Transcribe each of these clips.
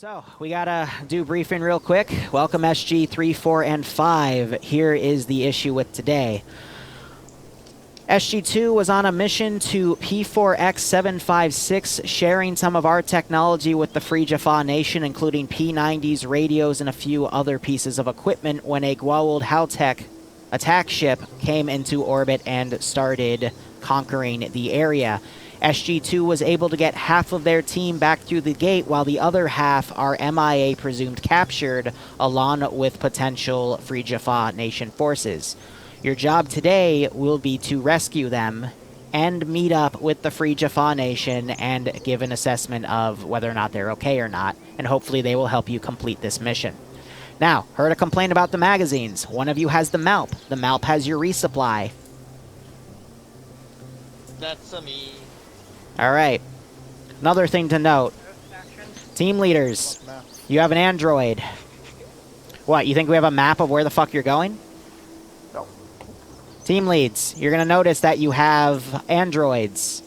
So, we gotta do briefing real quick. Welcome SG 3, 4, and 5. Here is the issue with today. SG2 was on a mission to P4X756, sharing some of our technology with the Free Jaffa Nation, including P90s, radios, and a few other pieces of equipment, when a Gou'old Haltech attack ship came into orbit and started conquering the area. SG2 was able to get half of their team back through the gate, while the other half are MIA presumed captured, along with potential Free Jaffa Nation forces. Your job today will be to rescue them and meet up with the Free Jaffa Nation and give an assessment of whether or not they're okay or not, and hopefully they will help you complete this mission. Now, heard a complaint about the magazines. One of you has the MALP. The MALP has your resupply. That's me. Alright. Another thing to note. Team leaders, you have an android. What, you think we have a map of where the fuck you're going? No. Team leads, you're going to notice that you have androids.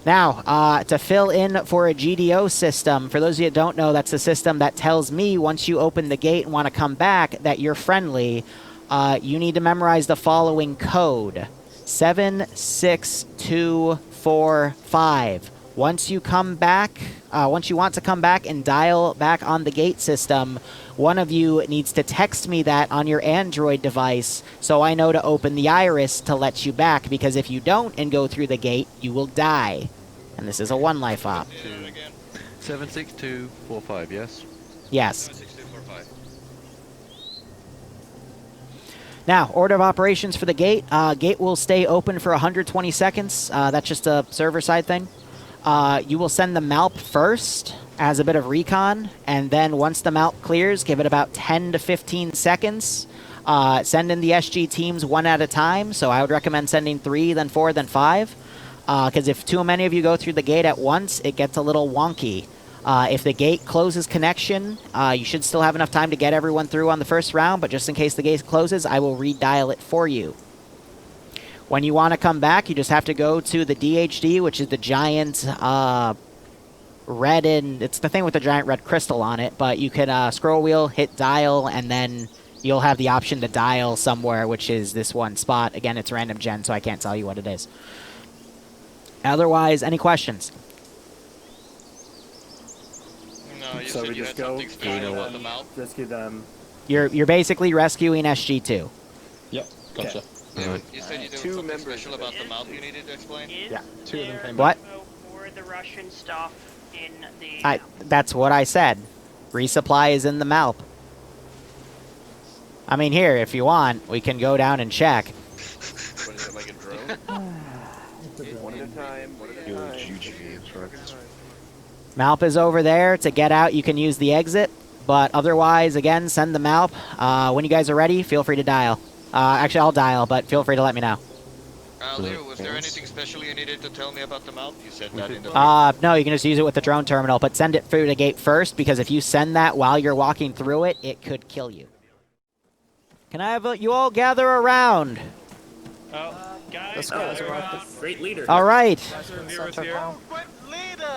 Now, to fill in for a GDO system, for those of you that don't know, that's a system that tells me once you open the gate and want to come back that you're friendly. You need to memorize the following code. 76245. Once you come back, once you want to come back and dial back on the gate system, one of you needs to text me that on your Android device so I know to open the iris to let you back, because if you don't and go through the gate, you will die. And this is a one life op. 76245, yes? Yes. 76245. Now, order of operations for the gate. Gate will stay open for 120 seconds. That's just a server-side thing. You will send the MALP first as a bit of recon, and then once the MALP clears, give it about 10 to 15 seconds. Send in the SG teams one at a time, so I would recommend sending 3, then 4, then 5. Because if too many of you go through the gate at once, it gets a little wonky. If the gate closes connection, you should still have enough time to get everyone through on the first round, but just in case the gate closes, I will redial it for you. When you want to come back, you just have to go to the DHD, which is the giant red, and it's the thing with the giant red crystal on it, but you can scroll wheel, hit dial, and then you'll have the option to dial somewhere, which is this one spot. Again, it's random gen, so I can't tell you what it is. Otherwise, any questions? No, you So said we you just had go, something special about the mouth. rescue them. You're basically rescuing SG2. Yep, gotcha. Okay. You said you did Two something members special about the mouth you needed to explain? Yeah, two of them came What? For the Russian stuff in the... That's what I said. Resupply is in the MALP. I mean, here, if you want, we can go down and check. What is it, like a drone? One at a time, one at a time. MALP is over there. To get out, you can use the exit. But otherwise, again, send the MALP. When you guys are ready, feel free to dial. Actually, I'll dial, but feel free to let me know. Liru, was there anything special you needed to tell me about the mouth? You said that in the... No, you can just use it with the drone terminal, but send it through the gate first, because if you send that while you're walking through it, it could kill you. Can I have you all gather around? Let's go. Great leader. All right.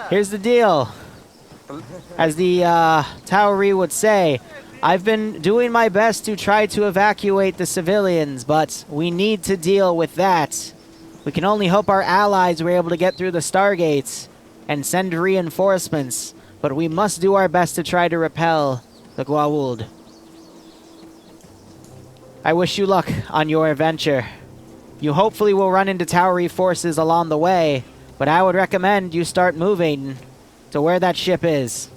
Here's the deal. As the Tauri would say, I've been doing my best to try to evacuate the civilians, but we need to deal with that. We can only hope our allies were able to get through the Stargates and send reinforcements, but we must do our best to try to repel the Gou'old. I wish you luck on your adventure. You hopefully will run into Tauri forces along the way, but I would recommend you start moving to where that ship is.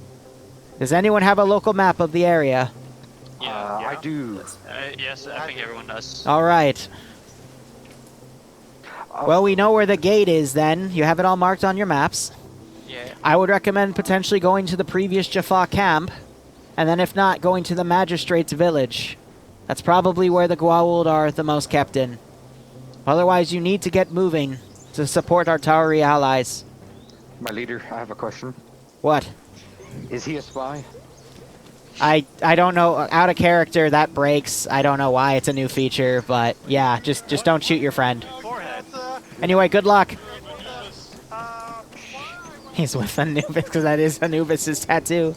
Does anyone have a local map of the area? I do. Yes, I think everyone does. All right. Well, we know where the gate is then. You have it all marked on your maps. Yeah. I would recommend potentially going to the previous Jaffa camp, and then if not, going to the Magistrate's village. That's probably where the Gou'old are the most kept in. Otherwise, you need to get moving to support our Tauri allies. My leader, I have a question. What? Is he a spy? I don't know. Out of character, that breaks. I don't know why it's a new feature, but yeah, just don't shoot your friend. Anyway, good luck. He's with Anubis, because that is Anubis' tattoo.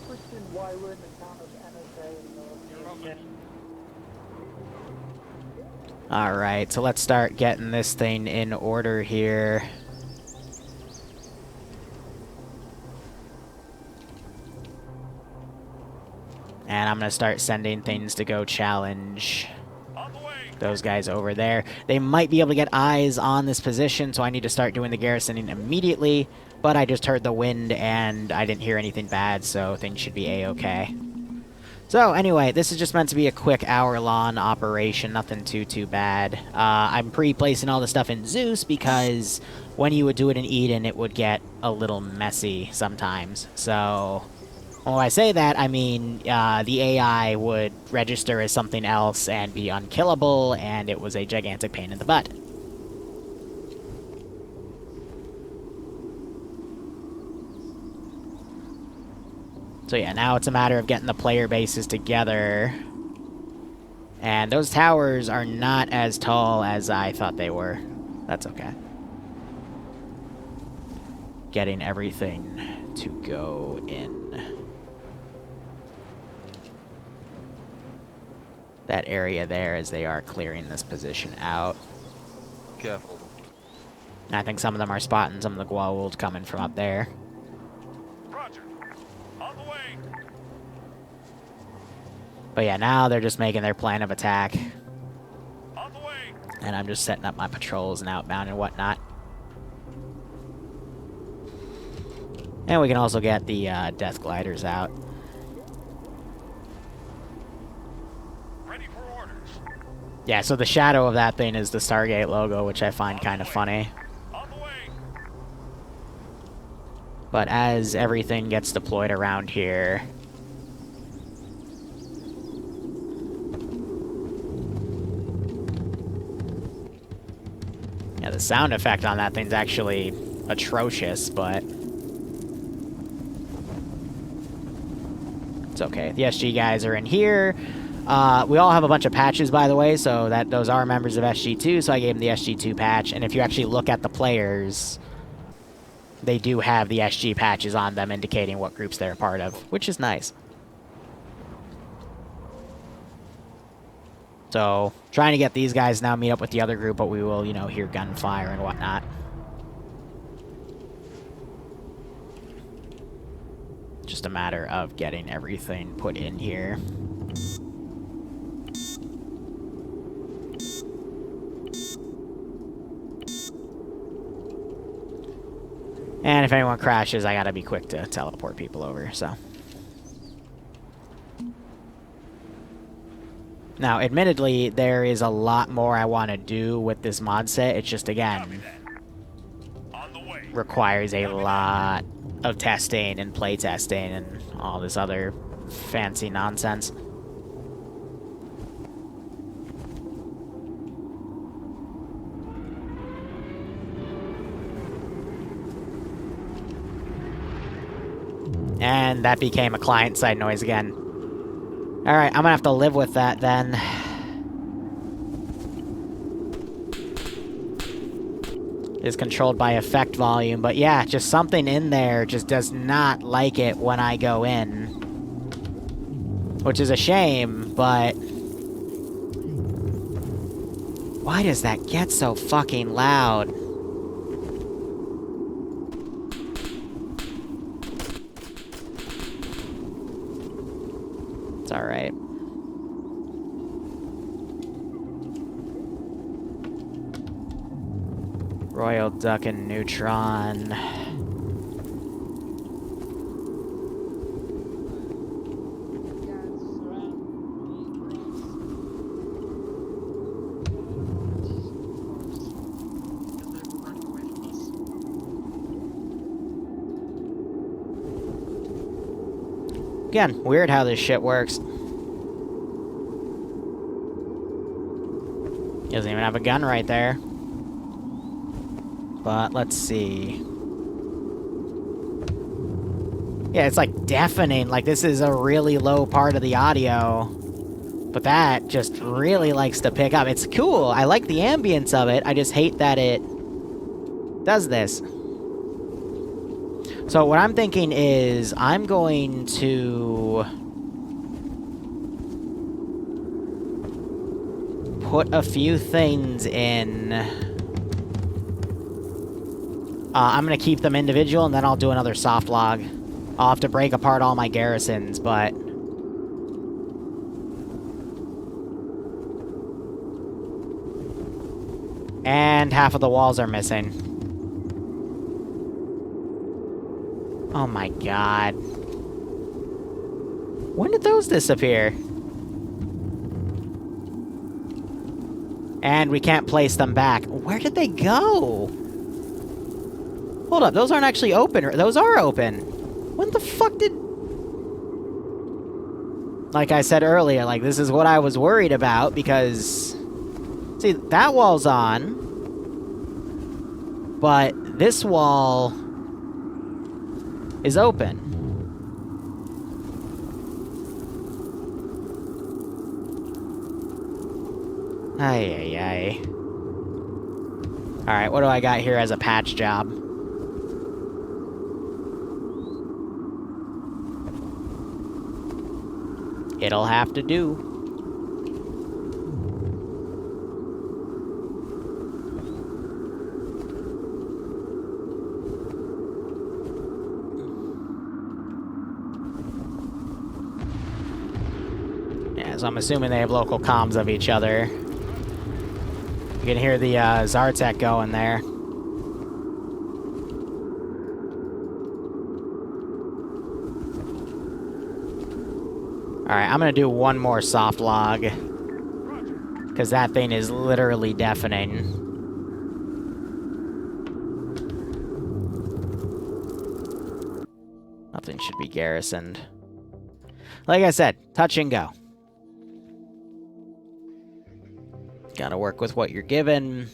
Alright, so let's start getting this thing in order here. And I'm gonna start sending things to go challenge those guys over there. They might be able to get eyes on this position, so I need to start doing the garrisoning immediately. But I just heard the wind, and I didn't hear anything bad, so things should be A-okay. So, anyway, this is just meant to be a quick hour-long operation, nothing too bad. I'm pre-placing all the stuff in Zeus, because when you would do it in Eden, it would get a little messy sometimes. So, when I say that, I mean the AI would register as something else and be unkillable, and it was a gigantic pain in the butt. So yeah, now it's a matter of getting the player bases together. And those towers are not as tall as I thought they were. That's okay. Getting everything to go in. That area there as they are clearing this position out. Careful. I think some of them are spotting some of the Gou'old coming from up there. Roger. On the way. But yeah, now they're just making their plan of attack. On the way. And I'm just setting up my patrols and outbound and whatnot. And we can also get the death gliders out. Ready for orders. Yeah, so the shadow of that thing is the Stargate logo, which I find kind of funny. On the way. But as everything gets deployed around here... Yeah, the sound effect on that thing's actually atrocious, but... it's okay. The SG guys are in here. We all have a bunch of patches, by the way, so that those are members of SG2, so I gave them the SG2 patch. And if you actually look at the players, they do have the SG patches on them indicating what groups they're a part of, which is nice. So, trying to get these guys now meet up with the other group, but we will, you know, hear gunfire and whatnot. Just a matter of getting everything put in here. And if anyone crashes, I gotta be quick to teleport people over, so. Now, admittedly, there is a lot more I want to do with this mod set. It's just, again, requires a lot of testing and play testing and all this other fancy nonsense. And that became a client-side noise again. Alright, I'm gonna have to live with that then. It's controlled by effect volume, but yeah, just something in there just does not like it when I go in. Which is a shame, but... why does that get so fucking loud? It's alright. Royal Duck and Neutron. Again, weird how this shit works. Doesn't even have a gun right there. But let's see. Yeah, it's like deafening. Like this is a really low part of the audio. But that just really likes to pick up. It's cool. I like the ambience of it. I just hate that it does this. So what I'm thinking is I'm going to put a few things in. I'm gonna keep them individual, and then I'll do another soft log. I'll have to break apart all my garrisons, but... And half of the walls are missing. Oh my god. When did those disappear? And we can't place them back. Where did they go? Hold up, those aren't actually open. Those are open. When the fuck did... Like I said earlier, like, this is what I was worried about, because... See, that wall's on. But this wall... is open. Ay, ay, ay. Alright, what do I got here as a patch job? It'll have to do. Yeah, so I'm assuming they have local comms of each other. You can hear the Zartek going there. Alright, I'm gonna do one more soft log. Because that thing is literally deafening. Nothing should be garrisoned. Like I said, touch and go. Gotta work with what you're given.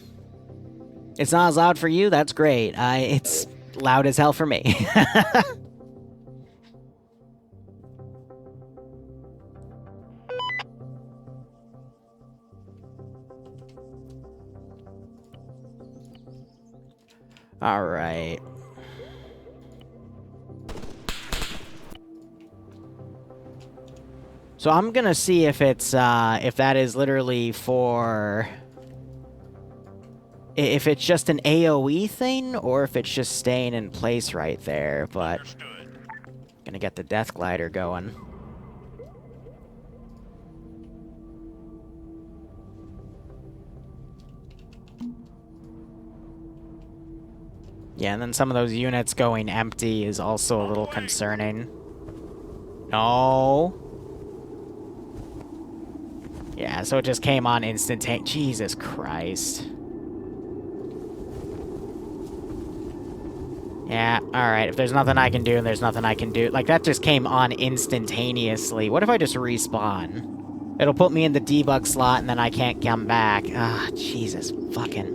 It's not as loud for you, that's great. It's loud as hell for me. Alright. So I'm gonna see if it's, if that is literally for... If it's just an AoE thing, or if it's just staying in place right there, but... Gonna get the Death Glider going. Yeah, and then some of those units going empty is also a little concerning. No. Yeah, so it just came on instantaneously. Jesus Christ. Yeah, alright. If there's nothing I can do, and there's nothing I can do... Like, that just came on instantaneously. What if I just respawn? It'll put me in the debug slot, and then I can't come back. Ah, Jesus fucking...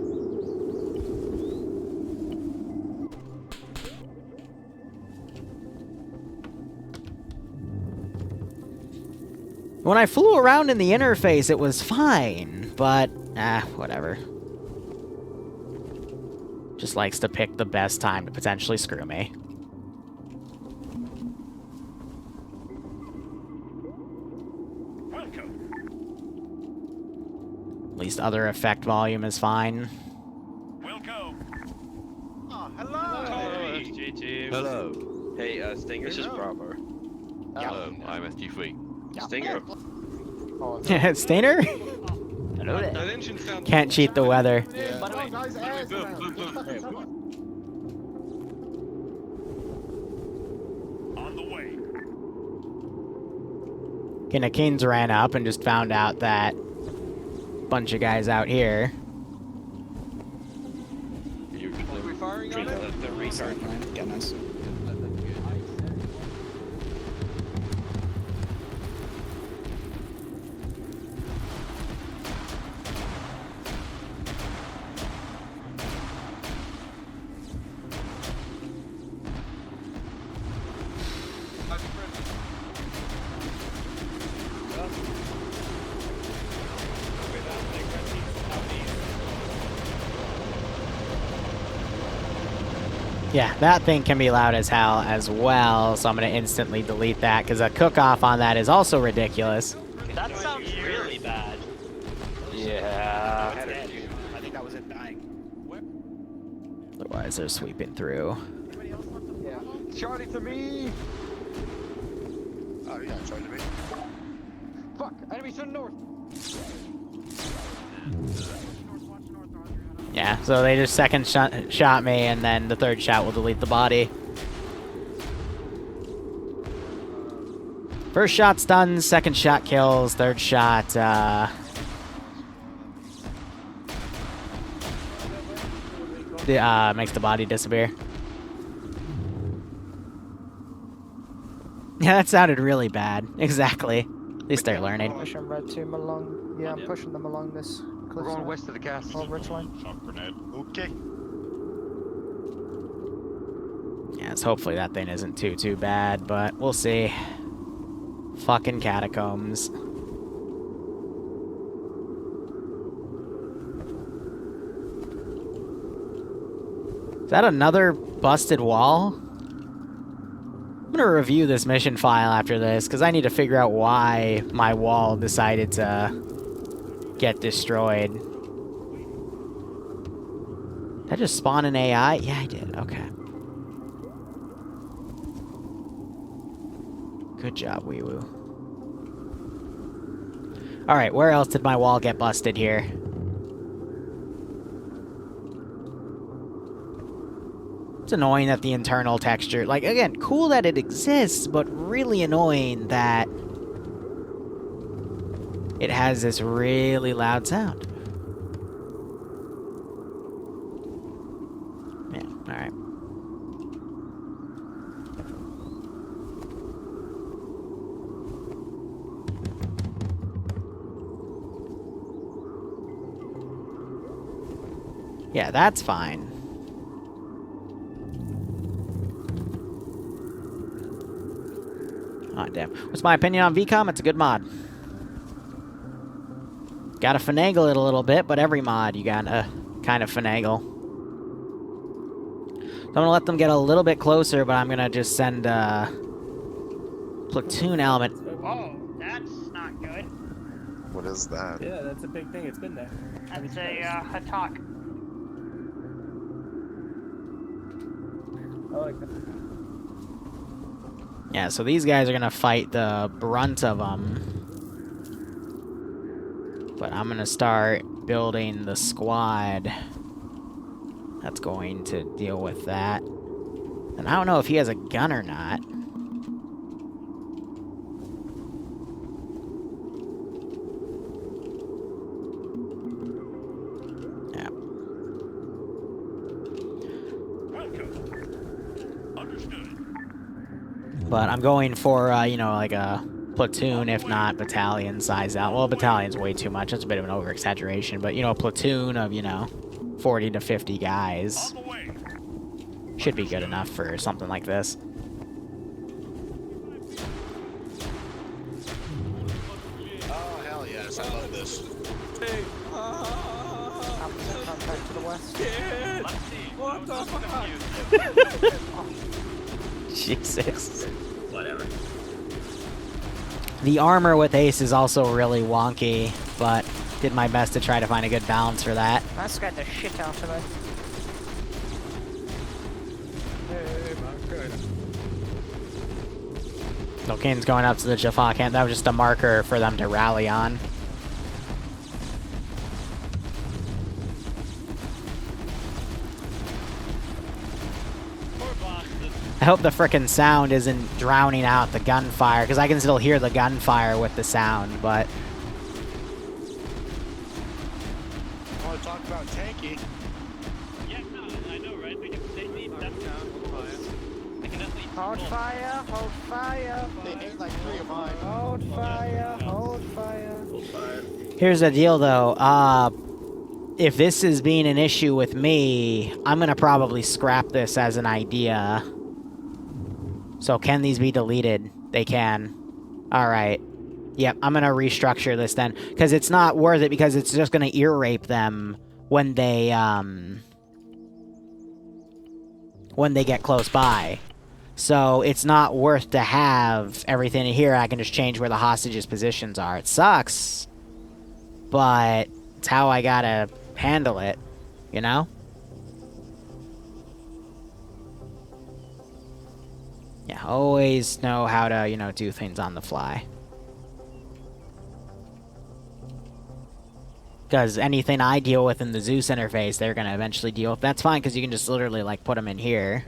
When I flew around in the interface, it was fine, but, whatever. Just likes to pick the best time to potentially screw me. Welcome. At least other effect volume is fine. We'll go. Hello. Hey, Stinger. This is Bravo. Hello, I'm SG3. Stinger. Stainer? Hello there. That engine sounds... Can't cheat the weather. On the way. Keen's ran up and just found out that bunch of guys out here. Are we firing on it? The retard. Goodness. Yeah, that thing can be loud as hell as well, so I'm going to instantly delete that, because a cook-off on that is also ridiculous. That sounds really bad. Yeah. I think that was it dying. Otherwise, they're sweeping through. Charlie to me! Oh, yeah, Charlie to me. Fuck! Enemies to the north! Yeah, so they just second shot me, and then the third shot will delete the body. First shot stuns, second shot kills, third shot, makes the body disappear. Yeah, that sounded really bad. Exactly. At least they're learning. Pushing red team along. Yeah, I'm pushing them along this We're going west of the cast. Oh, ridge line. Shock grenade. Okay. Yes, hopefully that thing isn't too bad, but we'll see. Fucking catacombs. Is that another busted wall? I'm gonna review this mission file after this, because I need to figure out why my wall decided to get destroyed. Did I just spawn an AI? Yeah, I did. Okay. Good job, wee woo. Alright, where else did my wall get busted here? It's annoying that the internal texture, like, again, cool that it exists, but really annoying that it has this really loud sound. Yeah, alright. Yeah, that's fine. Oh, damn. What's my opinion on VCOM? It's a good mod. Gotta finagle it a little bit, but every mod you gotta kind of finagle. So I'm gonna let them get a little bit closer, but I'm gonna just send a platoon element. Whoa, that's not good. What is that? Yeah, that's a big thing. It's been there. That's a attack. I like that. Yeah, so these guys are gonna fight the brunt of them. But I'm gonna start building the squad that's going to deal with that. And I don't know if he has a gun or not. Yeah. Welcome. Understood. But I'm going for, you know, like a platoon, if not battalion size out. Well, battalion's way too much. That's a bit of an over-exaggeration. But, you know, a platoon of, you know, 40 to 50 guys should be good enough for something like this. Oh, hell yes. I love this. Back to the west. What the fuck? Jesus. Whatever. The armor with Ace is also really wonky, but did my best to try to find a good balance for that. That scared the shit out of me. Locane's going up to the Jaffa camp. That was just a marker for them to rally on. I hope the frickin' sound isn't drowning out the gunfire, because I can still hear the gunfire with the sound, but... I want to talk about tanky. Yeah, no, I know, right? They need that. They can definitely Hold fire, hold fire. They ate like 3 of mine. Hold fire, hold fire. Here's the deal, though. If this is being an issue with me, I'm gonna probably scrap this as an idea. So can these be deleted? They can. Alright. Yep, I'm gonna restructure this then. Because it's not worth it, because it's just gonna ear rape them when they get close by. So it's not worth to have everything in here. I can just change where the hostages' positions are. It sucks. But It's how I gotta handle it, you know? Yeah, always know how to, you know, do things on the fly. Because anything I deal with in the Zeus interface, they're gonna eventually deal with. That's fine, because you can just literally, like, put them in here.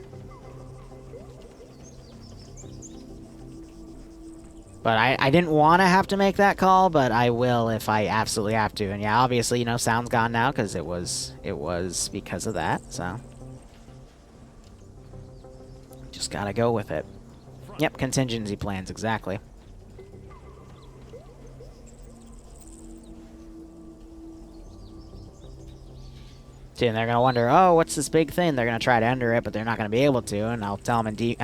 But I didn't want to have to make that call, but I will if I absolutely have to. And yeah, obviously, you know, sound's gone now because it was because of that, so. Just gotta go with it. Yep, contingency plans, exactly. See, and they're gonna wonder, oh, what's this big thing? They're gonna try to enter it, but they're not gonna be able to. And I'll tell them in debrief.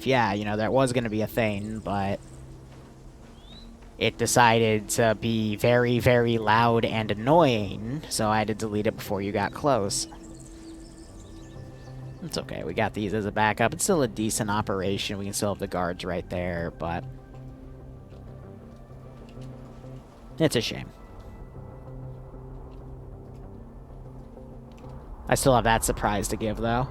Yeah, you know that was gonna be a thing, but it decided to be very, very loud and annoying. So I had to delete it before you got close. It's okay. We got these as a backup. It's still a decent operation. We can still have the guards right there, but it's a shame. I still have that surprise to give, though.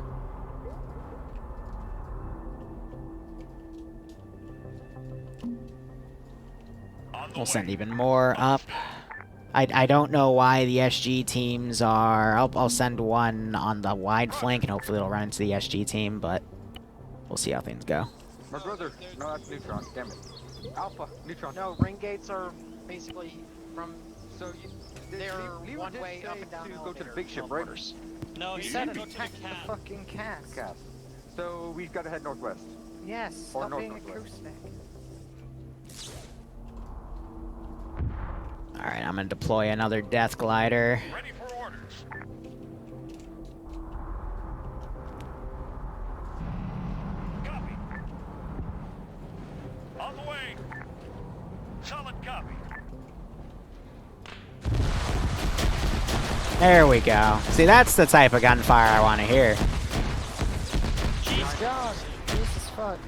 We'll send even more up. I don't know why the SG teams are... I'll send one on the wide flank, and hopefully it'll run into the SG team, but we'll see how things go. My brother. No, that's neutron. Damn it. Alpha. Neutron. No, ring gates are basically from... So you... They're Liru one did way say up and down to the go to the elevator, big ship, not right? quarters. No, You you said need to go to the attack the cab. fucking cast. Cast. So we've got to head northwest. Yes, Or stop being northwest. acoustic. Alright, I'm gonna deploy another death glider. Ready for orders. Copy. On the way. Solid copy. There we go. See, that's the type of gunfire I want to hear. God, Jesus fuck.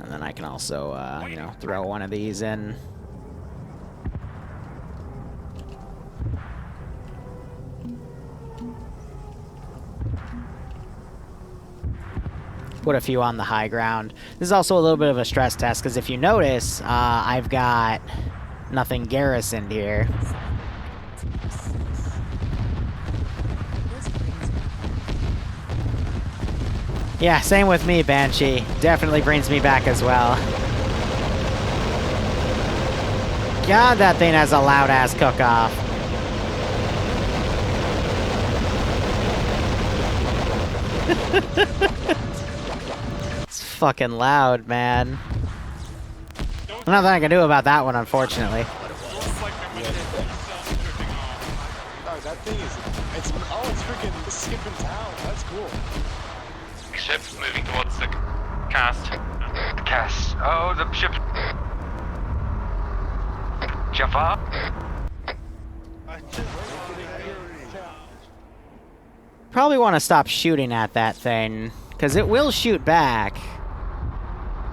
And then I can also, you know, throw one of these in. Put a few on the high ground. This is also a little bit of a stress test, because if you notice, I've got nothing garrisoned here. Yeah, same with me, Banshee. Definitely brings me back as well. God, that thing has a loud-ass cook-off. It's fucking loud, man. Nothing I can do about that one, unfortunately. Oh, that thing is... It's freaking skipping town. That's cool. Ship moving towards the cast. Cast. Oh, the ship. Jaffa. Probably want to stop shooting at that thing, because it will shoot back.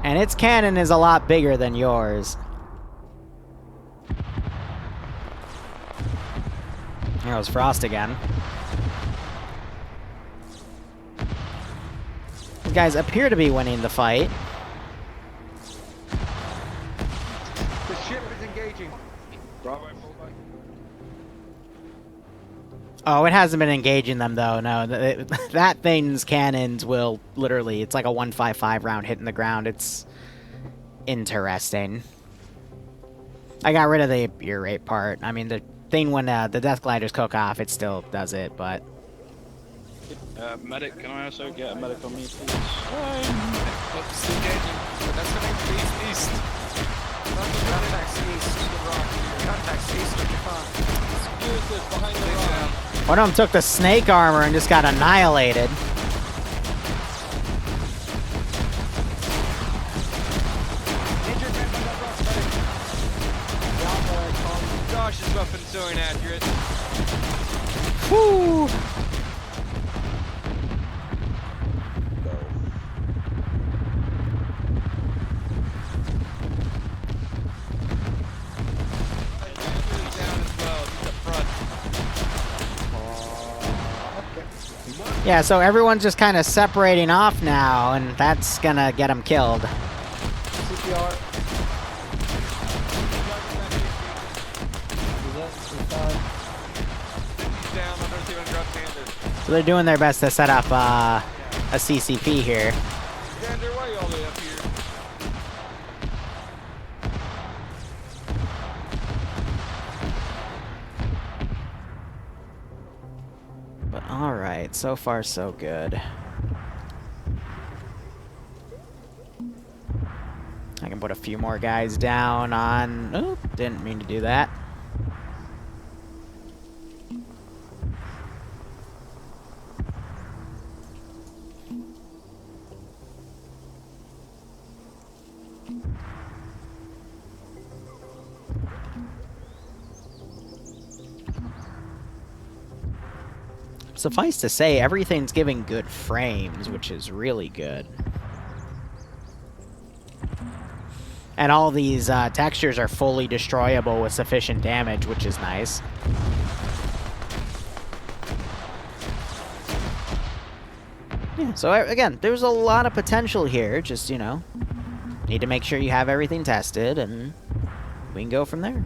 And its cannon is a lot bigger than yours. There goes Frost again. These guys appear to be winning the fight. The ship is engaging. Bravo. Oh, it hasn't been engaging them, though. No, that thing's cannons will literally... It's like a 155 round hitting the ground. It's interesting. I got rid of the ear rape part. I mean, the thing when the death gliders cook off, it still does it, but... Medic, can I also get a medic on me, please? Oops, engaging. That's coming east. Contacts east. Contacts east of Japan. Behind the rock. One of them took the snake armor and just got annihilated. Gosh, this weapon's so inaccurate. Whoo! Yeah, so everyone's just kind of separating off now, and that's gonna get them killed. CPR. Down, I don't see one drop standard. So they're doing their best to set up a CCP here. Xander, why are you all the way up here? But alright, so far so good. I can put a few more guys down on... Oh, didn't mean to do that. Suffice to say, everything's giving good frames, which is really good. And all these textures are fully destroyable with sufficient damage, which is nice. Yeah, so again, there's a lot of potential here. Just, you know, need to make sure you have everything tested, and we can go from there.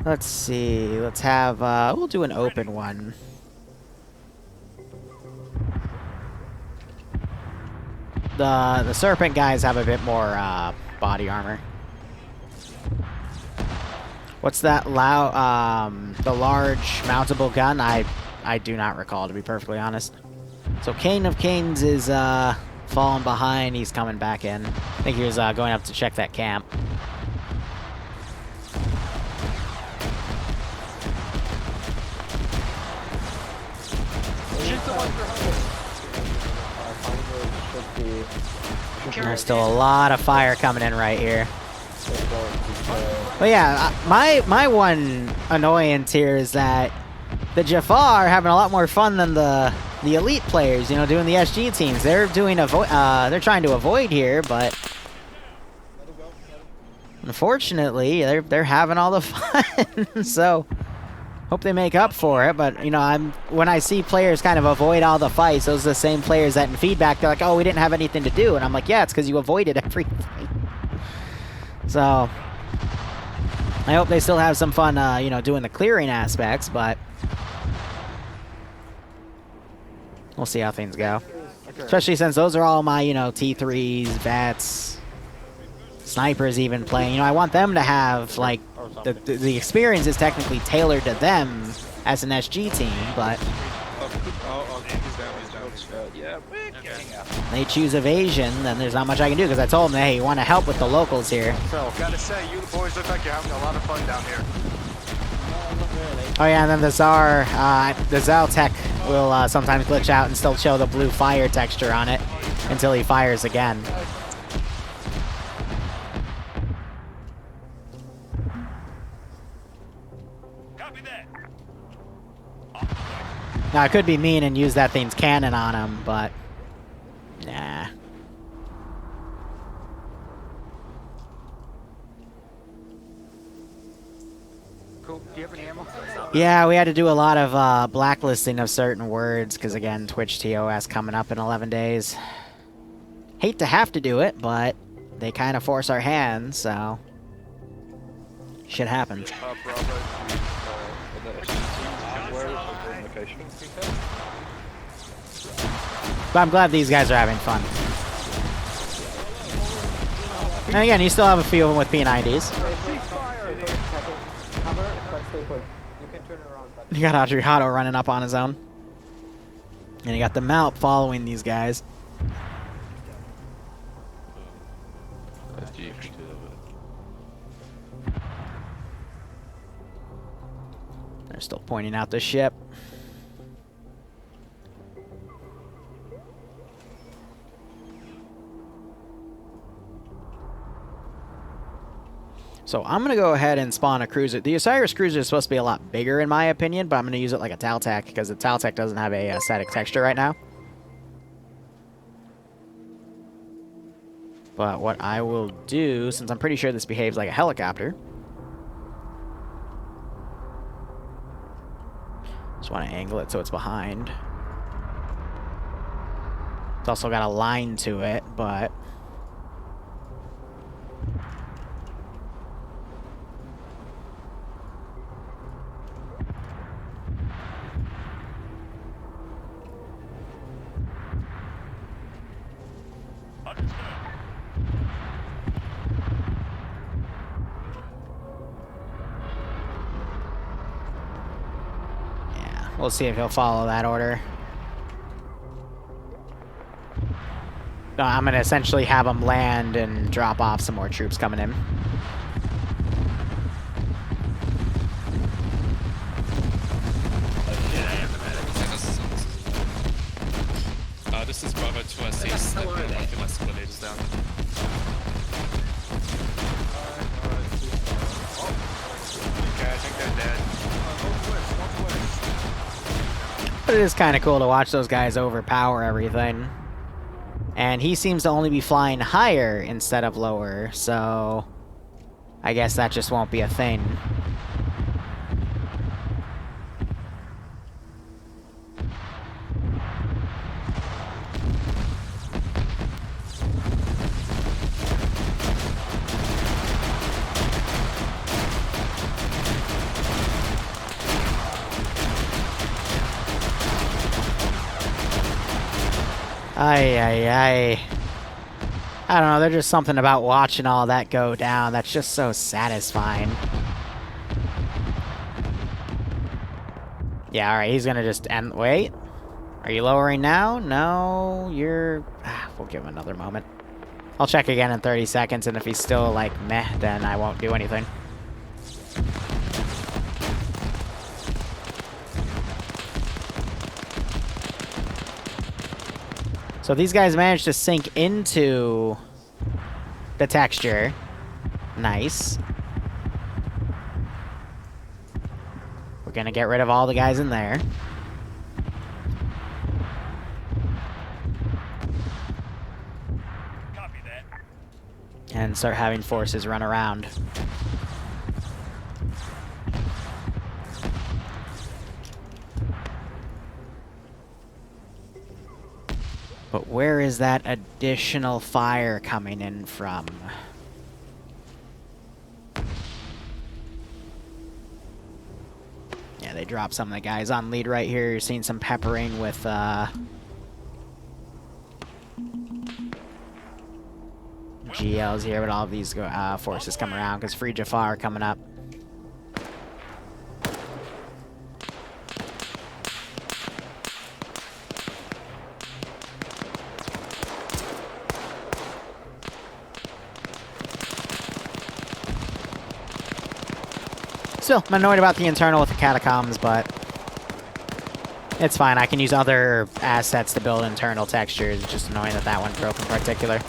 Let's see, let's have, we'll do an open one. The Serpent guys have a bit more, body armor. What's that the large mountable gun? I do not recall, to be perfectly honest. So Kane of Canes is, falling behind, he's coming back in. I think he was, going up to check that camp. There's still a lot of fire coming in right here. But yeah, my one annoyance here is that the Jaffa are having a lot more fun than the elite players, you know, doing the SG teams. They're doing they're trying to avoid here, but unfortunately, they're having all the fun. So hope they make up for it, but you know, when I see players kind of avoid all the fights, those are the same players that in feedback they're like, "Oh, we didn't have anything to do," and I'm like, "Yeah, it's because you avoided everything." So I hope they still have some fun, you know, doing the clearing aspects, but we'll see how things go. Especially since those are all my, you know, T3s, VETs, snipers even playing. You know, I want them to have like the experience is technically tailored to them as an SG team, but they choose evasion, then there's not much I can do because I told them, hey, you want to help with the locals here. So, gotta say, you boys look like you're having a lot of fun down here. Oh yeah, and then the Zal tech will sometimes glitch out and still show the blue fire texture on it until he fires again. Now, I could be mean and use that thing's cannon on him, but nah. Cool. Do you have any ammo? Yeah, we had to do a lot of blacklisting of certain words, because again, Twitch TOS coming up in 11 days. Hate to have to do it, but they kind of force our hands, so shit happens. But I'm glad these guys are having fun. And again, you still have a few of them with P90s. You got Adriano running up on his own. And you got the Malp following these guys. They're still pointing out the ship. So I'm going to go ahead and spawn a cruiser. The Osiris cruiser is supposed to be a lot bigger in my opinion, but I'm going to use it like a Taltech because the Taltech doesn't have a static texture right now. But what I will do, since I'm pretty sure this behaves like a helicopter, Just want to angle it so it's behind. It's also got a line to it, but... We'll see if he'll follow that order. No, I'm gonna essentially have him land and drop off some more troops coming in. This is Bravo 2 assist. I feel my split is down. Okay, I think they're dead. But it is kind of cool to watch those guys overpower everything. And he seems to only be flying higher instead of lower, so I guess that just won't be a thing. Ay. I don't know, there's just something about watching all that go down that's just so satisfying. Yeah, alright, he's gonna just end. Wait. Are you lowering now? No, you're... we'll give him another moment. I'll check again in 30 seconds, and if he's still, like, meh, then I won't do anything. So these guys managed to sink into the texture. Nice. We're gonna get rid of all the guys in there. Copy that. And start having forces run around. But where is that additional fire coming in from? Yeah, they dropped some of the guys on lead right here. You're seeing some peppering with GLs here, but all of these forces come around because Free Jaffa are coming up. Still, I'm annoyed about the internal with the catacombs, but it's fine. I can use other assets to build internal textures. It's just annoying that that one broke in particular.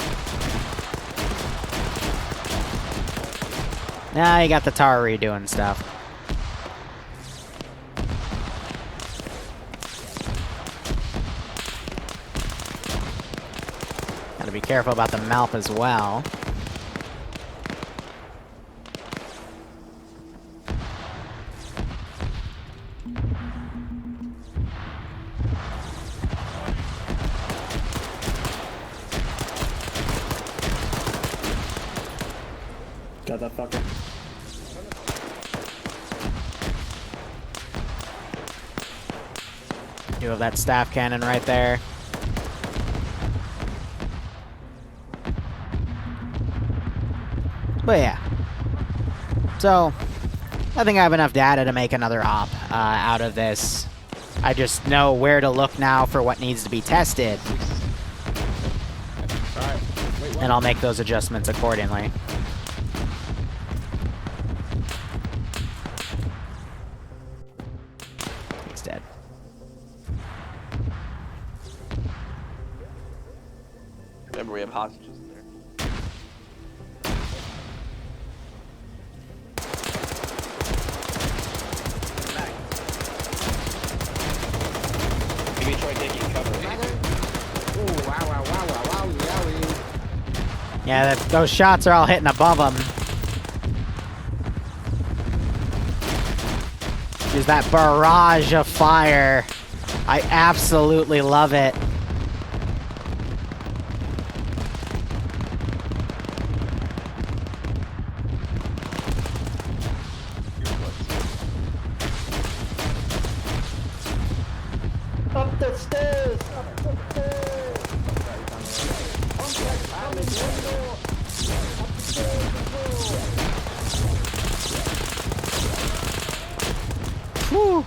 Now you got the tower redoing stuff. Gotta be careful about the Malp as well. Got that fucker. You have that staff cannon right there. But yeah. So, I think I have enough data to make another op out of this. I just know where to look now for what needs to be tested. And I'll make those adjustments accordingly. He's dead. Remember, we have hostages in there. Maybe try taking cover. Ooh, wow, yowie. Yeah, those shots are all hitting above them. is that barrage of fire. I absolutely love it. Up the stairs! Up the stairs! Whew.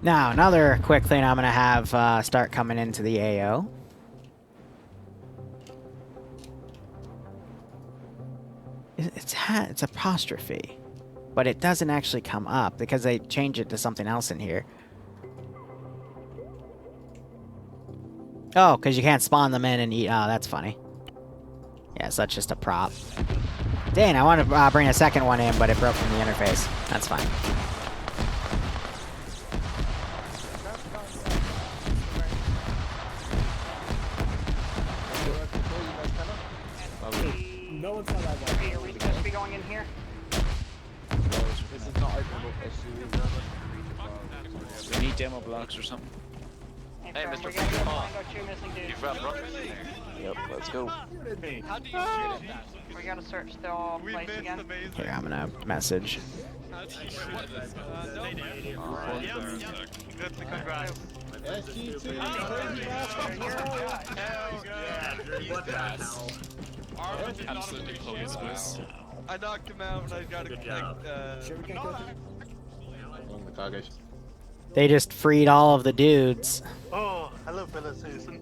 Now, another quick thing I'm going to have start coming into the AO. It's apostrophe, but it doesn't actually come up because they changed it to something else in here. Oh, because you can't spawn them in and eat. Oh, that's funny. Yeah, so that's just a prop. Dang, I want to bring a second one in, but it broke from the interface. That's fine. No one saw that one. Are we supposed to be going in here? This is not openable issue. We need demo blocks or something. Hey, Mr. we're gonna go 2 missing dudes. You found rockets? Yep, let's go. How do you shoot that? We gotta search the whole place again. Here, I'm going to message. How do you shoot this? Congrats. What the hell? Absolutely close this. I knocked him out and I got a They just freed all of the dudes. Oh, hello, Bella Susan.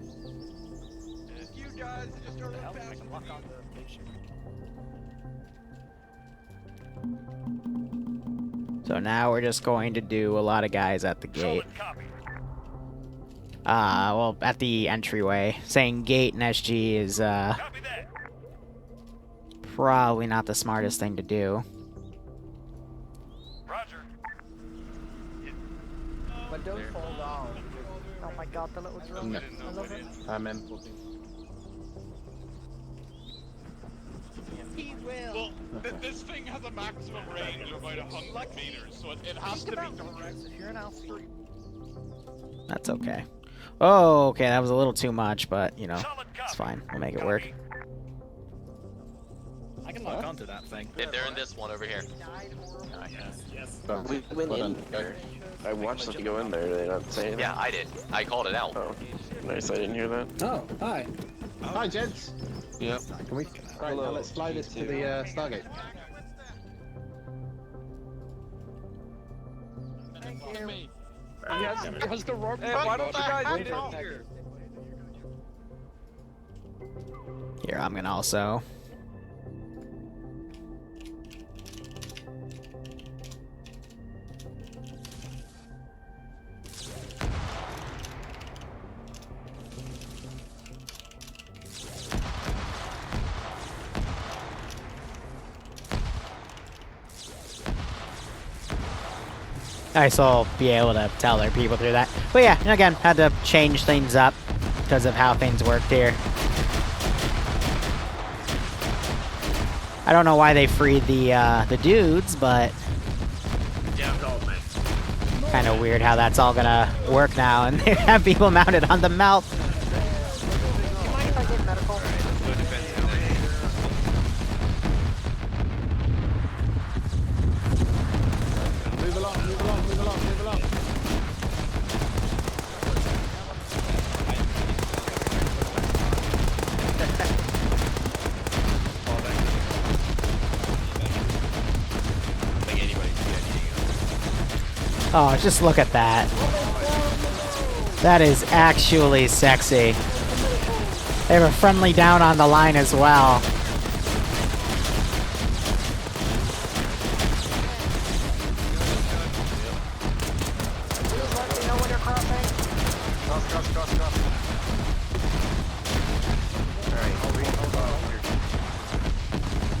You guys just started fast. So now we're just going to do a lot of guys at the gate. Solid copy. Well, at the entryway. Saying gate and SG is, Copy that. probably not the smartest thing to do. Roger. But don't fall down. Oh my god, the little drone. No. I love it. I'm in. Well, this thing has a maximum range of about 100 meters, so it has to be direct. If you're an alpha. That's okay. Oh, okay, that was a little too much, but, you know, Solid copy. it's fine. We'll make it work. I can lock onto that thing. They're in this one over here. We went in there. I watched them go in there. They not say anything. Yeah, I did. I called it out. Oh, nice. I didn't hear that. Oh, hi. Hi, gents. Yep. Can we? Right, now let's fly this to the Stargate. Has the rope? Hey, why don't you guys wait out here? Here, I'm gonna also... Nice, I'll be able to tell their people through that. But yeah, and again, had to change things up because of how things worked here. I don't know why they freed the dudes, but kind of weird how that's all gonna work now, and they have people mounted on the mouth. Do you mind if I get medical? Move along, move along, move along, move along. Oh, just look at that. That is actually sexy. They have a friendly down on the line as well.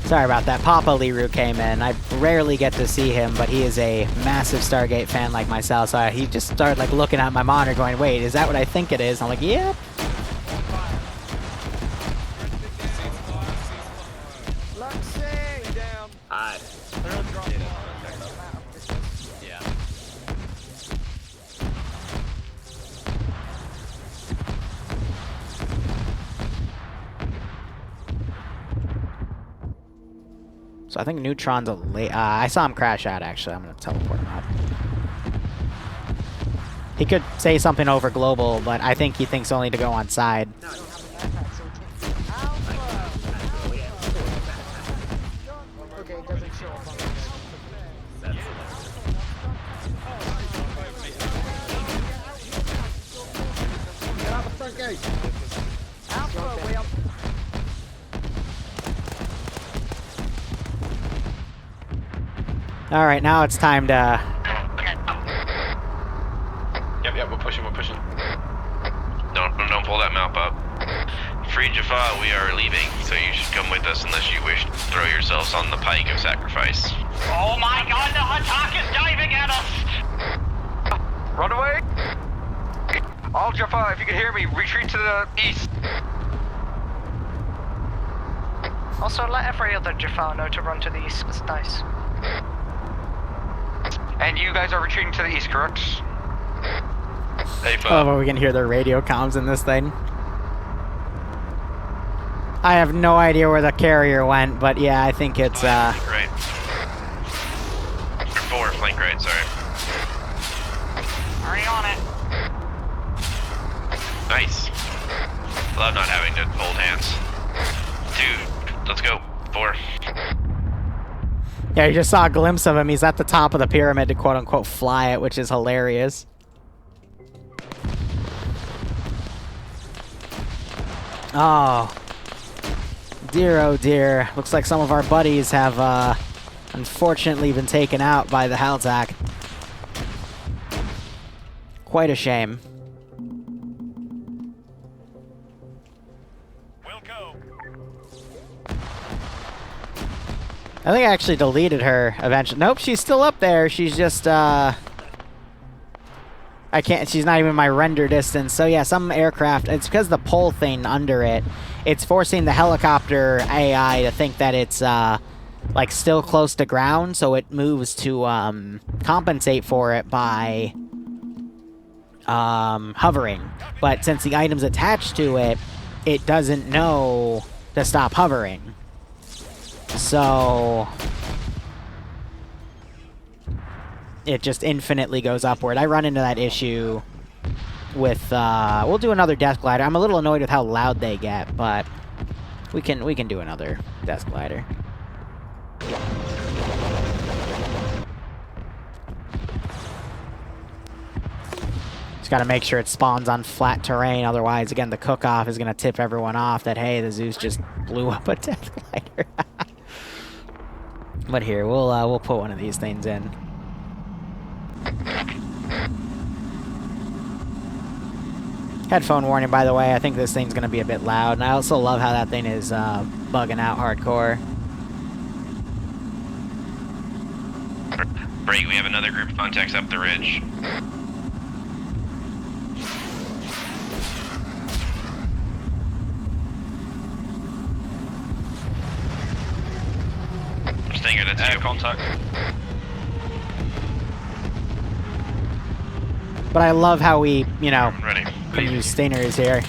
Sorry about that. Papa Liru came in. I rarely get to see him, but he is a massive Stargate fan like myself. So he just started like looking at my monitor going, wait, is that what I think it is? I'm like, yep. Alright. Yeah. So I think Neutron's a late. I saw him crash out, actually. I'm going to teleport him out. He could say something over global, but I think he thinks only to go on side. Okay, it doesn't show up on Get out the front gate. Alpha, way up. All right, now it's time to... Yep, we're pushing. Don't pull that map up. Free Jaffa, we are leaving, so you should come with us unless you wish to throw yourselves on the pike of sacrifice. Oh my god, the attack is diving at us! Run away! All Jaffa, if you can hear me, retreat to the east. Also, let every other Jaffa know to run to the east. It's nice. And you guys are retreating to the east, correct? Hey, Oh, but we can hear their radio comms in this thing. I have no idea where the carrier went, but yeah, I think it's, Flank right. Or 4, flank right, sorry. Already on it. Nice. Love not having to hold hands. 2, let's go. 4. Yeah, you just saw a glimpse of him. He's at the top of the pyramid to quote-unquote fly it, which is hilarious. Oh. Dear, oh dear. Looks like some of our buddies have, unfortunately been taken out by the Haltac. Quite a shame. We'll go. I think I actually deleted her eventually. Nope, she's still up there. She's just, I can't, she's not even my render distance. So yeah, some aircraft, it's because the pole thing under it, it's forcing the helicopter AI to think that it's, like, still close to ground, so it moves to, compensate for it by, hovering. But since the item's attached to it, it doesn't know to stop hovering. So it just infinitely goes upward. I run into that issue with, we'll do another death glider. I'm a little annoyed with how loud they get, but we can do another death glider. Just gotta make sure it spawns on flat terrain, otherwise, again, the cook-off is gonna tip everyone off that, hey, the Zeus just blew up a death glider. But here, we'll put one of these things in. Headphone warning, by the way. I think this thing's gonna be a bit loud, and I also love how that thing is bugging out hardcore. Break, we have another group of contacts up the ridge. Stinger to 2. Contact. But I love how we, you know, Ready. can use stingers here.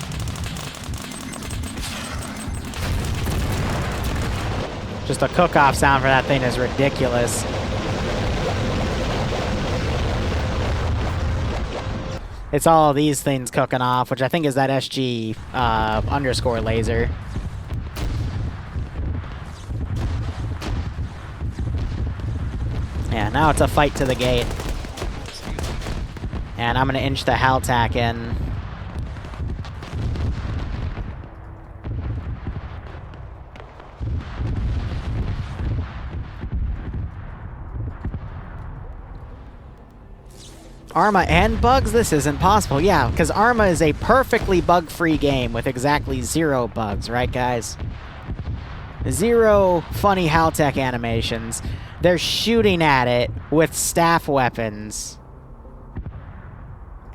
Just a cook-off sound for that thing is ridiculous. It's all these things cooking off, which I think is that SG underscore laser. Yeah, now it's a fight to the gate. And I'm gonna inch the Haltac in. Arma and bugs? This isn't possible. Yeah, because Arma is a perfectly bug-free game with exactly 0 bugs, right, guys? Zero funny Haltech animations. They're shooting at it with staff weapons.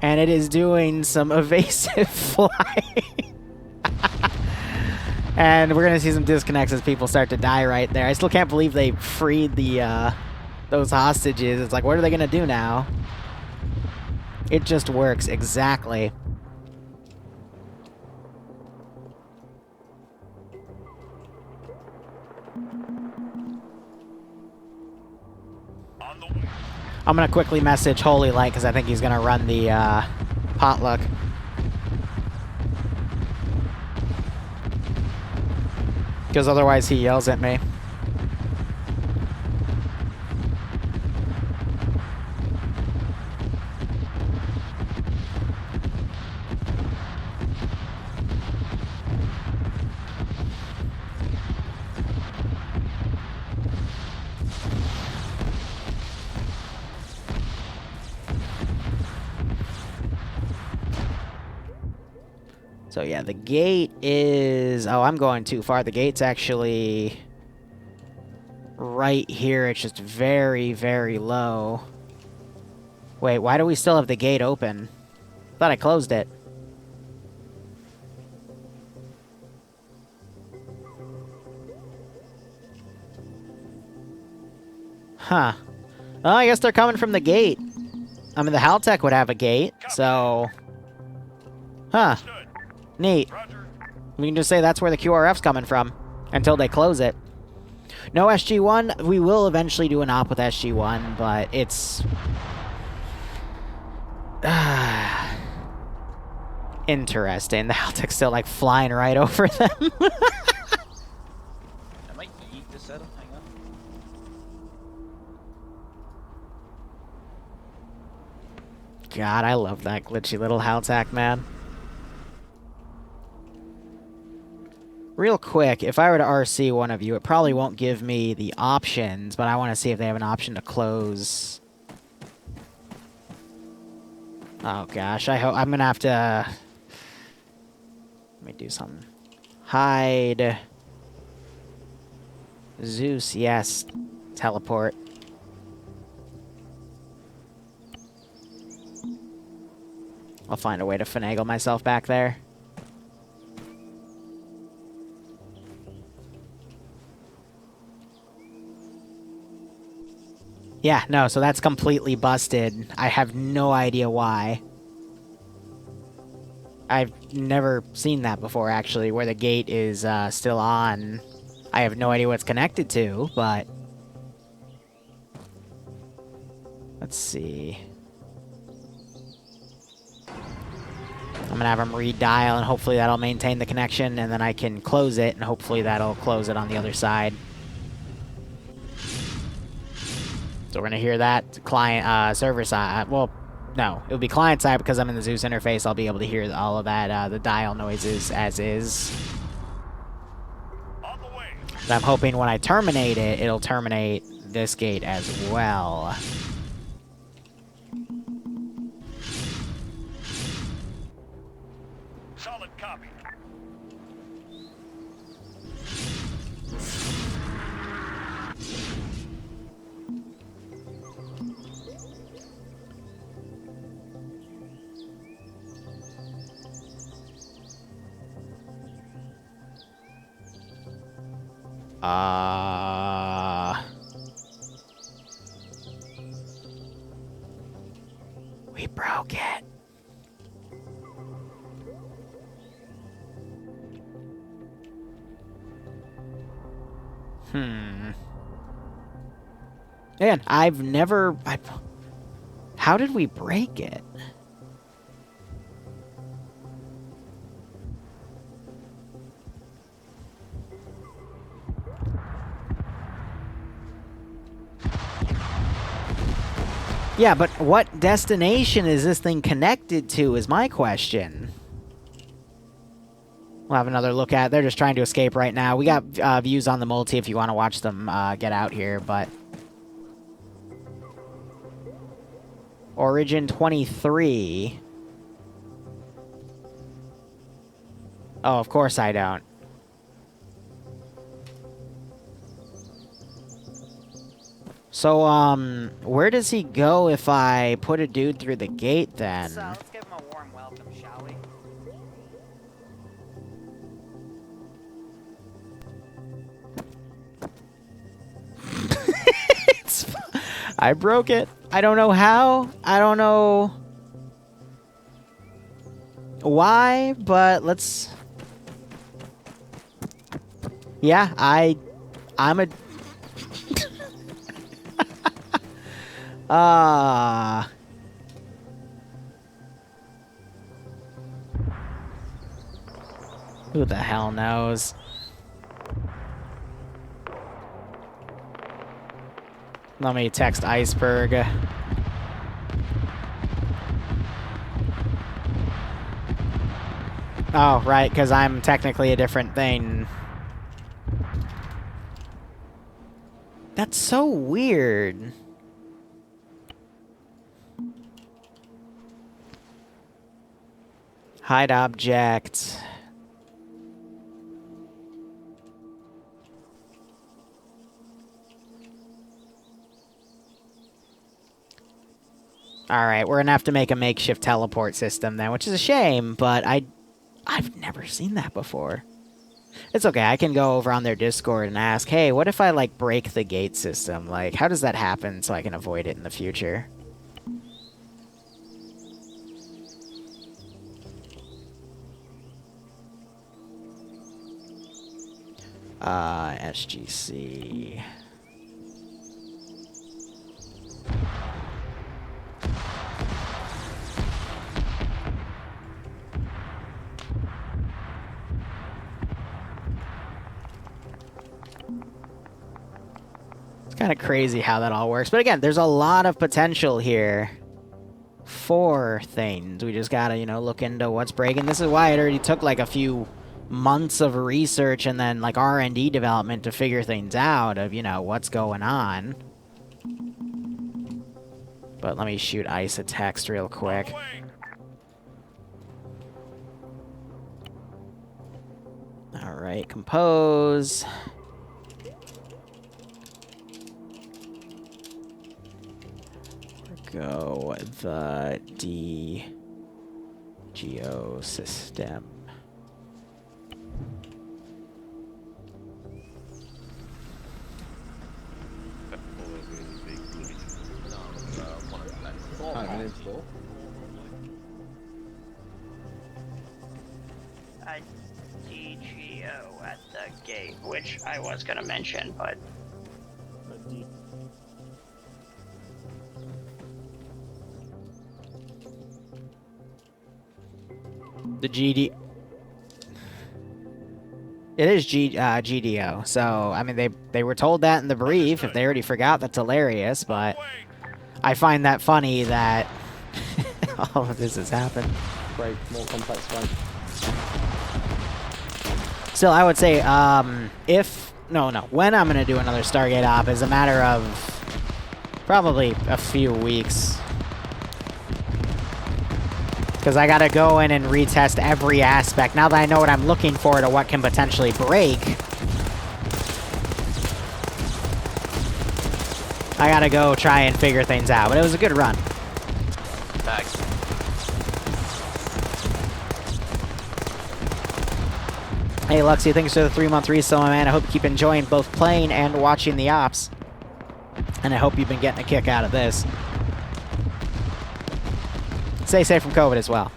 And it is doing some evasive flying. And we're going to see some disconnects as people start to die right there. I still can't believe they freed the those hostages. It's like, what are they going to do now? It just works exactly. I'm going to quickly message Holy Light because I think he's going to run the potluck. Because otherwise he yells at me. So yeah, the gate is... Oh, I'm going too far. The gate's actually right here. It's just very, very low. Wait, why do we still have the gate open? Thought I closed it. Huh. Well, I guess they're coming from the gate. I mean, the Haltech would have a gate, so... Huh. Neat. We can just say that's where the QRF's coming from until they close it. No SG-1. We will eventually do an op with SG-1, but it's... interesting. The Haltech's still, like, flying right over them. I might eat this setup. Hang on. God, I love that glitchy little Haltech, man. Real quick, if I were to RC one of you, it probably won't give me the options, but I want to see if they have an option to close. Oh gosh, I'm gonna have to... Let me do something. Hide. Zeus, yes. Teleport. I'll find a way to finagle myself back there. Yeah, no, so that's completely busted. I have no idea why. I've never seen that before, actually, where the gate is still on. I have no idea what it's connected to, but... Let's see. I'm gonna have him redial, and hopefully that'll maintain the connection, and then I can close it, and hopefully that'll close it on the other side. So we're gonna hear that client, server side. Well, no, it'll be client side because I'm in the Zeus interface. I'll be able to hear all of that, the dial noises as is. And I'm hoping when I terminate it, it'll terminate this gate as well. Solid copy. We broke it. Man, I've never... How did we break it? Yeah, but what destination is this thing connected to is my question. We'll have another look at it. They're just trying to escape right now. We got views on the multi if you want to watch them get out here, but... Origin 23. Oh, of course I don't. So, where does he go if I put a dude through the gate then? So, let's give him a warm welcome, shall we? I broke it. I don't know how. I don't know why, but let's... Yeah, I'm a... Who the hell knows? Let me text Iceberg. Oh, right, because I'm technically a different thing. That's so weird. Hide object. Alright, we're gonna have to make a makeshift teleport system then, which is a shame, but I've never seen that before. It's okay, I can go over on their Discord and ask, hey, what if I, like, break the gate system? Like, how does that happen so I can avoid it in the future? SGC... Kind of crazy how that all works. But again, there's a lot of potential here for things. We just gotta, you know, look into what's breaking. This is why it already took like a few months of research and then like R&D development to figure things out of, you know, what's going on. But let me shoot Ice a text real quick. Alright, compose. Go the DGO system. DGO at the gate, which I was gonna mention, but... The GD... It is GDO, so, I mean, they were told that in the brief. If they already forgot, that's hilarious, but I find that funny that all of this has happened. Break, more complex one. Still, I would say, when I'm going to do another Stargate op is a matter of probably a few weeks. Because I gotta go in and retest every aspect. Now that I know what I'm looking for to what can potentially break, I gotta go try and figure things out. But it was a good run. Thanks. Hey, Luxy, thanks for the 3-month resale, my man. I hope you keep enjoying both playing and watching the ops. And I hope you've been getting a kick out of this. Stay safe from COVID as well.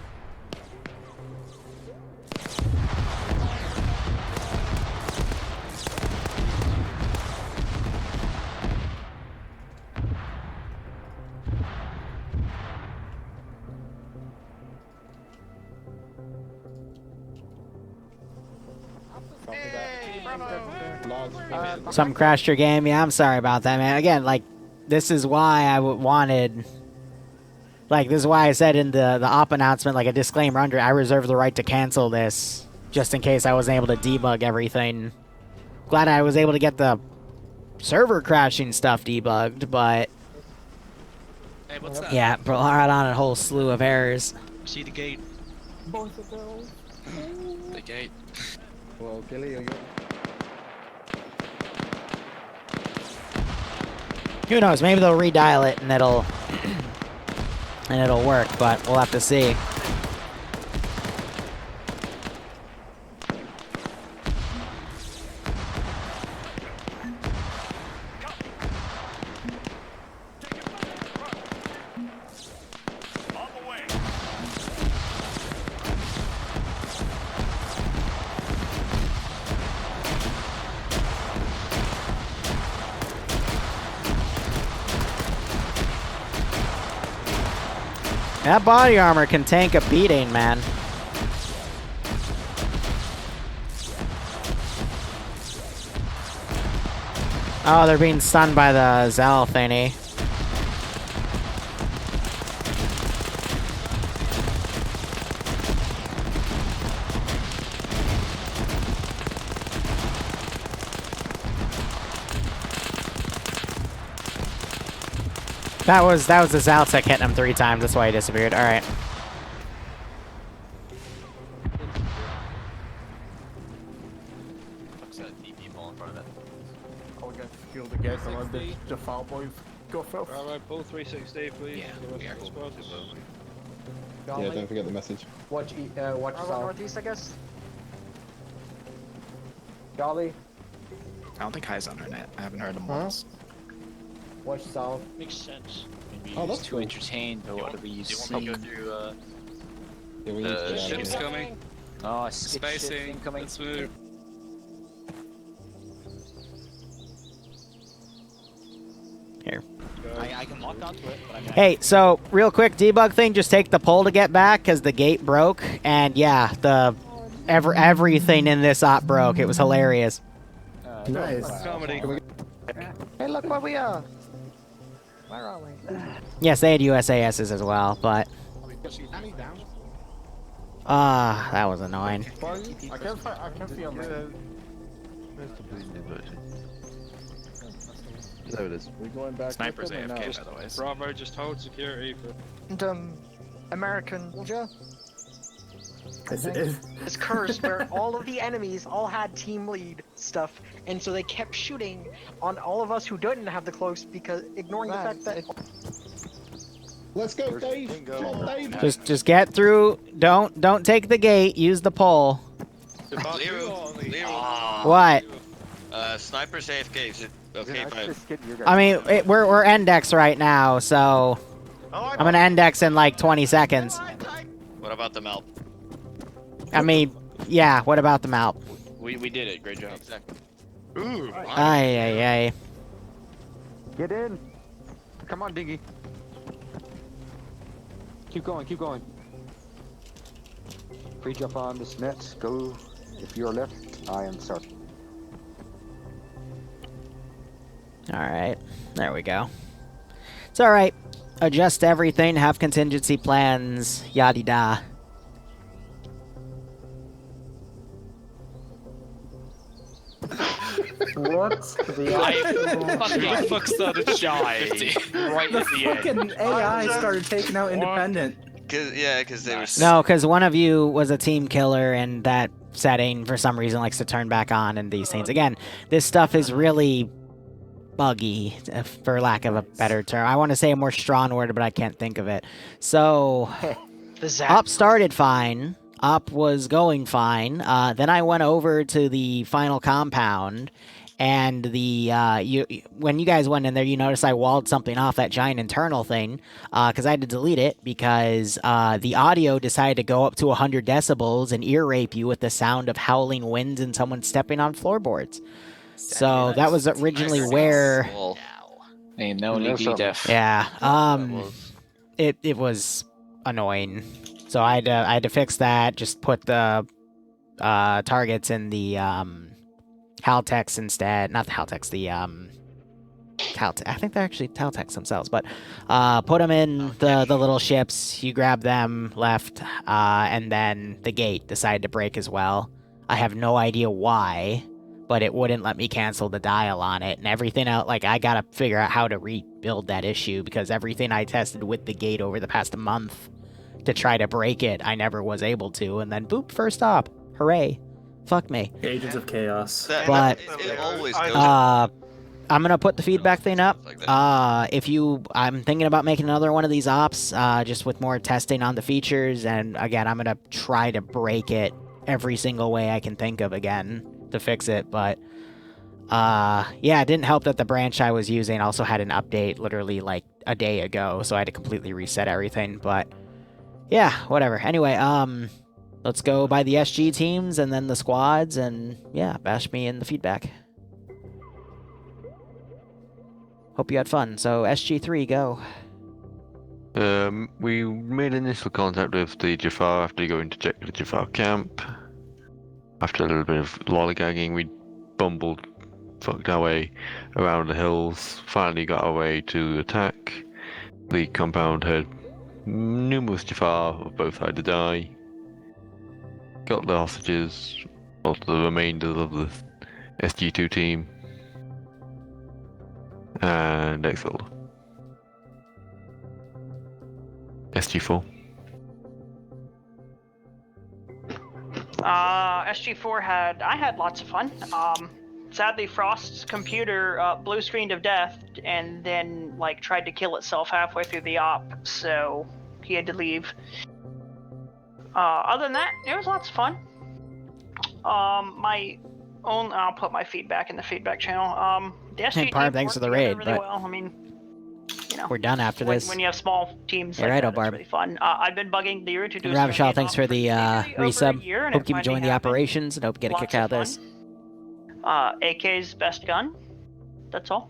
Something crashed your game? Yeah, I'm sorry about that, man. Again, like, this is why I wanted... Like, this is why I said in the op announcement, like a disclaimer under it, I reserve the right to cancel this, just in case I wasn't able to debug everything. Glad I was able to get the server crashing stuff debugged, but... Hey, what's that? Yeah, brought on a whole slew of errors. See the gate. Boys and girls. The gate. Well, Gilly, are you... Who knows? Maybe they'll redial it and it'll work, but we'll have to see. That body armor can tank a beating, man. Oh, they're being stunned by the Zell thingy. That was the Zaltec hitting him 3 times. That's why he disappeared. All right. Looks like a people in front of it. I'll get fuel to get around the Jaffa boy. Go for it. Alright, pull 360, please. Yeah, we are. Yeah, don't forget the message. Watch south. northeast, I guess. Golly, I don't think High's on her net. I haven't heard him once. watch south. Makes sense. Maybe Oh, he's that's too cool. entertained by what we Do you see. want me to go through, Yeah, we need to the get out of ships here. coming? Oh, ship Spacing, incoming. let's move. Here. I can lock onto it, but I'm gonna Hey, so real quick debug thing. Just take the pole to get back because the gate broke, and yeah, everything in this op broke. It was hilarious. Nice. Comedy. Hey, look where we are. Where are we? Yes, they had USASs as well, but that was annoying. I can't feel my... There it is. We're going back. Sniper's with them or AFK, no? by the way. Bravo, just hold security for... And, American soldier. It's This curse where all of the enemies all had team lead stuff, and so they kept shooting on all of us who didn't have the close because ignoring the fact that Let's go, Dave. Come on, Dave. Just get through. Don't take the gate. Use the pole. Liru, What? sniper's AFK, is it okay if I... I mean, we're index right now, so I'm gonna index in like 20 seconds. What about the map? I mean, yeah. What about the map? We did it, great job. Ooh, Ay. Get in. Come on, Diggy. Keep going, keep going. Free jump on this net. Go. If you're left, I am sorry. All right. There we go. It's all right. Adjust everything. Have contingency plans. Yada da. What? Who the fuck started shy right at the end? Fucking AI started taking out independent. Because they were... No, because one of you was a team killer, and that setting for some reason likes to turn back on and these things. Again, this stuff is really buggy, for lack of a better term. I want to say a more strong word, but I can't think of it. So, Op started fine. Op was going fine. Then I went over to the final compound, and when you guys went in there, you noticed I walled something off, that giant internal thing, because I had to delete it because the audio decided to go up to 100 decibels and ear rape you with the sound of howling winds and someone stepping on floorboards. So that was originally where... Ain't no need to be deaf. Yeah, it was annoying. So I had to fix that. Just put the targets in the Haltex instead. Not the Haltex, the I think they're actually Haltex themselves, but put them in the little ships. You grab them left, and then the gate decided to break as well. I have no idea why, but it wouldn't let me cancel the dial on it, and everything else. Like, I gotta figure out how to rebuild that issue because everything I tested with the gate over the past month to try to break it, I never was able to, and then boop, first stop. Hooray. Fuck me. Agents of Chaos. But, it always goes... I'm gonna put the feedback thing up. Like that. I'm thinking about making another one of these ops, just with more testing on the features, and again, I'm gonna try to break it every single way I can think of again to fix it, but yeah, it didn't help that the branch I was using also had an update literally like a day ago, so I had to completely reset everything, but yeah, whatever. Anyway, let's go by the SG teams and then the squads, and yeah, bash me in the feedback. Hope you had fun. So SG3, go. We made initial contact with the Jaffa after going to check the Jaffa camp. After a little bit of lollygagging, we fucked our way around the hills, finally got our way to attack. The compound had numerous Jaffa of both sides to die. Got the hostages, or the remainders of the SG2 team, and exiled. SG4. SG4 I had lots of fun. Sadly, Frost's computer blue screened of death and then like tried to kill itself halfway through the op, so he had to leave. Other than that, it was lots of fun. I'll put my feedback in the feedback channel. The SG Hey, Barb, team thanks for the worked raid, together really but well. I mean, you know, we're done after this. When you have small teams You're like right, that, Barb. it's really fun. I've been bugging Liru to do And a Ravishal, Stargate thanks op for the over a resub. year, and Hope it you join finally the happened. operations and hope you get a Lots kick out of of this. fun. AK's best gun. That's all.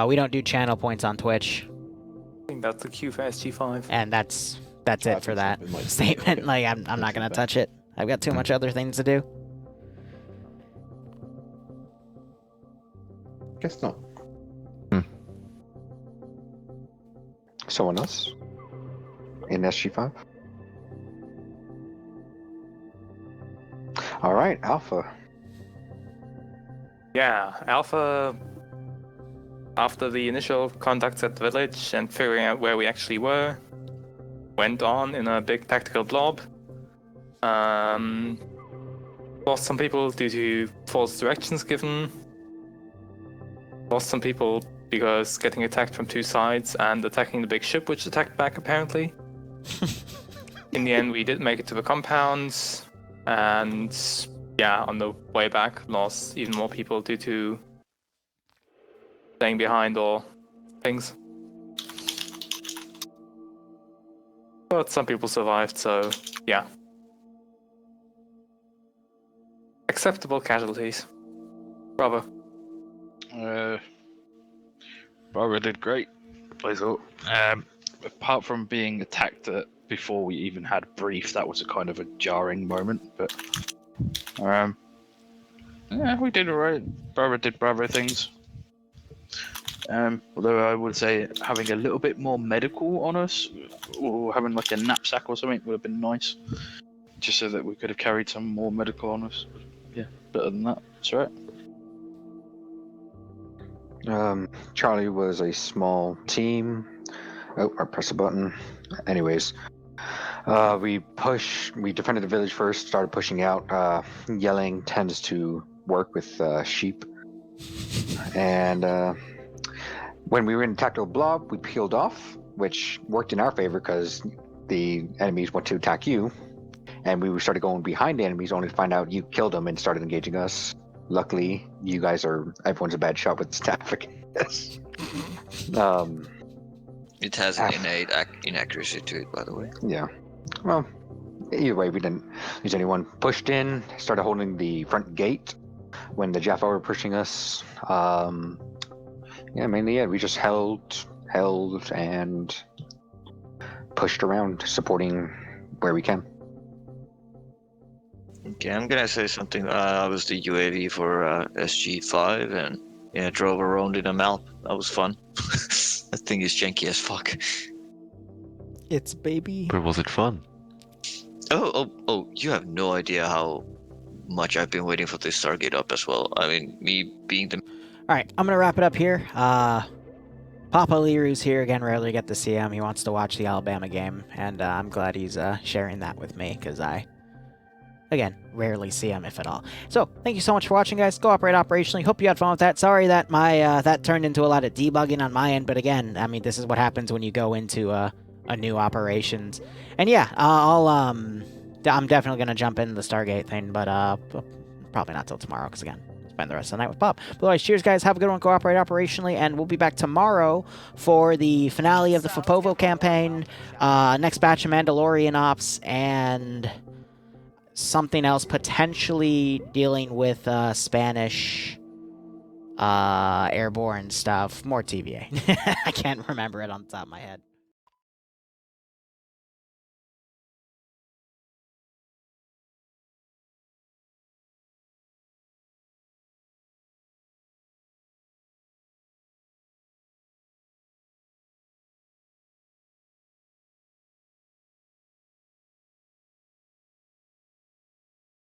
We don't do channel points on Twitch, I think that's the cue for SG5. and that's it for that statement. Like, I'm not gonna touch it. I've got too much other things to do. Guess not. Someone else in SG5? All right, Alpha. Yeah, Alpha, after the initial contacts at the village and figuring out where we actually were, went on in a big tactical blob. Lost some people due to false directions given. Lost some people because getting attacked from two sides and attacking the big ship, which attacked back apparently. In the end, we did make it to the compounds, and yeah, on the way back, lost even more people due to staying behind or things. But some people survived, so yeah. Acceptable casualties. Bravo. Barbara did great, I thought. Apart from being attacked before we even had brief, that was a kind of a jarring moment, but yeah, we did alright. Barbara did Bravo things. Although I would say having a little bit more medical on us, or having like a knapsack or something would have been nice, just so that we could have carried some more medical on us. Yeah, but other than that, it's alright. Charlie was a small team. Oh, I pressed a button. Anyways, we defended the village first, started pushing out. Yelling tends to work with sheep. And when we were in the tactical blob, we peeled off, which worked in our favor because the enemies went to attack you. And we started going behind the enemies only to find out you killed them and started engaging us. Luckily, everyone's a bad shot with staff, I guess. It has an innate inaccuracy to it, by the way. Yeah. Well, either way, we didn't lose anyone. Pushed in, started holding the front gate when the Jaffa were pushing us. We just held and pushed around, supporting where we can. Okay, I'm gonna say something. I was the UAV for SG5 and yeah, drove around in a map. That was fun. That thing is janky as fuck. It's baby. But was it fun? Oh, you have no idea how much I've been waiting for this Stargate up as well. I mean, me being the... Alright, I'm gonna wrap it up here. Papa Liru's here again, rarely get to see him. He wants to watch the Alabama game, and I'm glad he's sharing that with me, because again, rarely see them, if at all. So, thank you so much for watching, guys. Go operate operationally. Hope you had fun with that. Sorry that my that turned into a lot of debugging on my end, but again, I mean, this is what happens when you go into a new operations. And yeah, I'm definitely going to jump into the Stargate thing, but probably not till tomorrow, because again, spend the rest of the night with Bob. But otherwise, cheers, guys. Have a good one. Go operate operationally, and we'll be back tomorrow for the finale of the Fopovo campaign, next batch of Mandalorian ops, and something else, potentially dealing with Spanish airborne stuff. More TVA. I can't remember it on the top of my head.